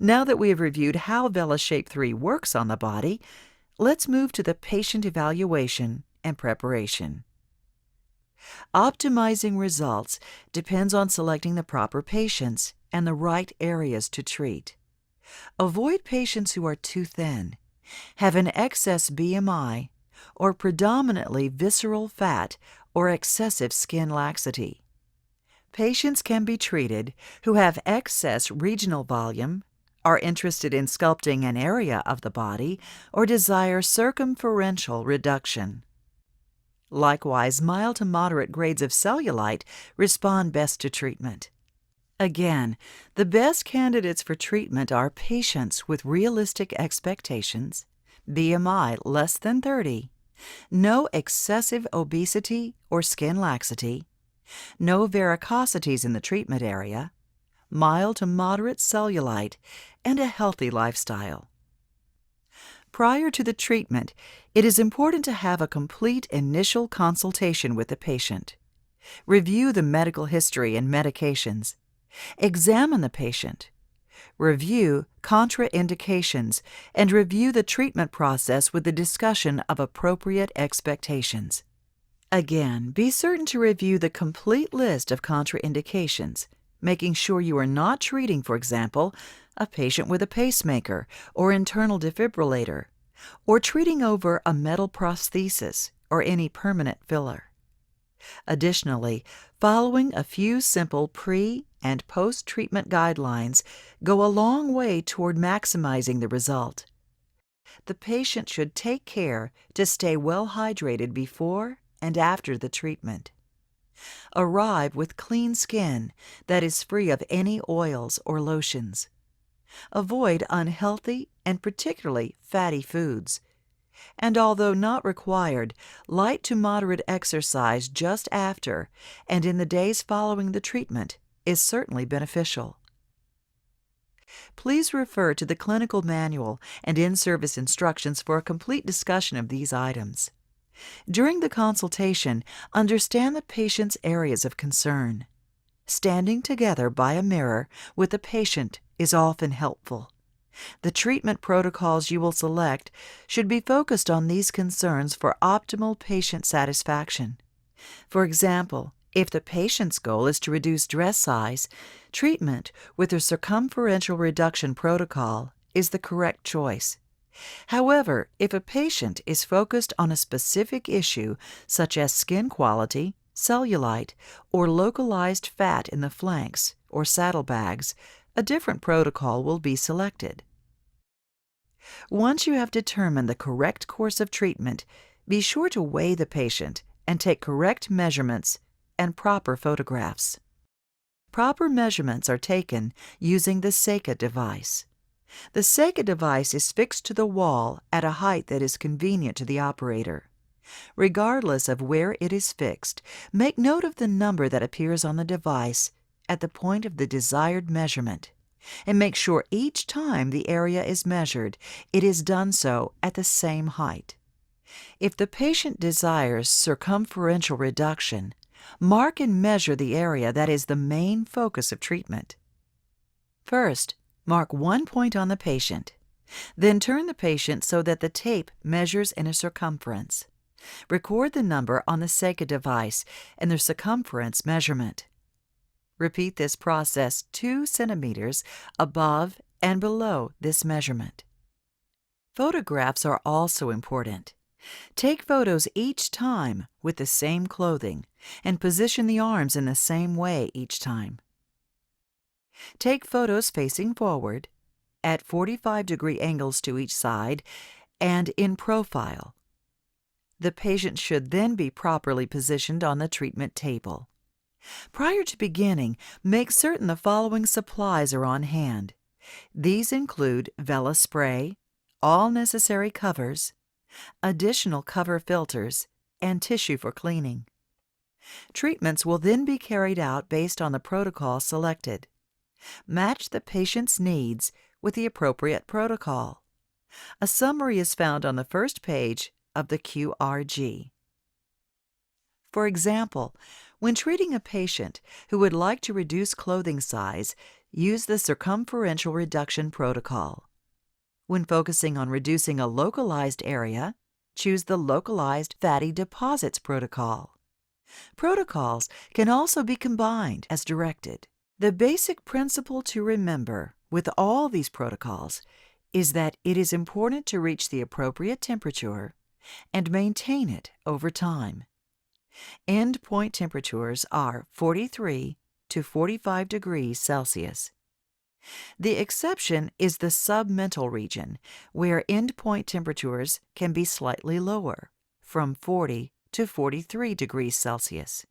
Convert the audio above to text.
Now that we have reviewed how Velashape 3 works on the body, let's move to the patient evaluation and preparation. Optimizing results depends on selecting the proper patients and the right areas to treat. Avoid patients who are too thin, have an excess BMI, or predominantly visceral fat or excessive skin laxity. Patients can be treated who have excess regional volume, are interested in sculpting an area of the body, or desire circumferential reduction. Likewise, mild to moderate grades of cellulite respond best to treatment. Again, the best candidates for treatment are patients with realistic expectations, BMI less than 30, no excessive obesity or skin laxity, no varicosities in the treatment area, mild to moderate cellulite, and a healthy lifestyle. Prior to the treatment, it is important to have a complete initial consultation with the patient. Review the medical history and medications. Examine the patient. Review contraindications and review the treatment process with the discussion of appropriate expectations. Again, be certain to review the complete list of contraindications, making sure you are not treating, for example, a patient with a pacemaker or internal defibrillator, or treating over a metal prosthesis or any permanent filler. Additionally, following a few simple pre- and post-treatment guidelines go a long way toward maximizing the result. The patient should take care to stay well hydrated before and after the treatment. Arrive with clean skin that is free of any oils or lotions. Avoid unhealthy and particularly fatty foods. And although not required, light to moderate exercise just after and in the days following the treatment is certainly beneficial. Please refer to the clinical manual and in-service instructions for a complete discussion of these items. During the consultation, understand the patient's areas of concern. Standing together by a mirror with the patient is often helpful. The treatment protocols you will select should be focused on these concerns for optimal patient satisfaction. For example, if the patient's goal is to reduce dress size, treatment with a circumferential reduction protocol is the correct choice. However, if a patient is focused on a specific issue such as skin quality, cellulite, or localized fat in the flanks or saddlebags, a different protocol will be selected. Once you have determined the correct course of treatment, be sure to weigh the patient and take correct measurements and proper photographs. Proper measurements are taken using the Seika device. The Seika device is fixed to the wall at a height that is convenient to the operator. Regardless of where it is fixed, make note of the number that appears on the device at the point of the desired measurement, and make sure each time the area is measured, it is done so at the same height. If the patient desires circumferential reduction, mark and measure the area that is the main focus of treatment. First, mark one point on the patient. Then turn the patient so that the tape measures in a circumference. Record the number on the Seika device and the circumference measurement. Repeat this process 2 centimeters above and below this measurement. Photographs are also important. Take photos each time with the same clothing and position the arms in the same way each time. Take photos facing forward, at 45-degree angles to each side, and in profile. The patient should then be properly positioned on the treatment table. Prior to beginning, make certain the following supplies are on hand. These include Vela spray, all necessary covers, additional cover filters, and tissue for cleaning. Treatments will then be carried out based on the protocol selected. Match the patient's needs with the appropriate protocol. A summary is found on the first page of the QRG. For example, when treating a patient who would like to reduce clothing size, use the circumferential reduction protocol. When focusing on reducing a localized area, choose the localized fatty deposits protocol. Protocols can also be combined as directed. The basic principle to remember with all these protocols is that it is important to reach the appropriate temperature and maintain it over time. End point temperatures are 43 to 45 degrees Celsius. The exception is the submental region, where end point temperatures can be slightly lower, from 40 to 43 degrees Celsius.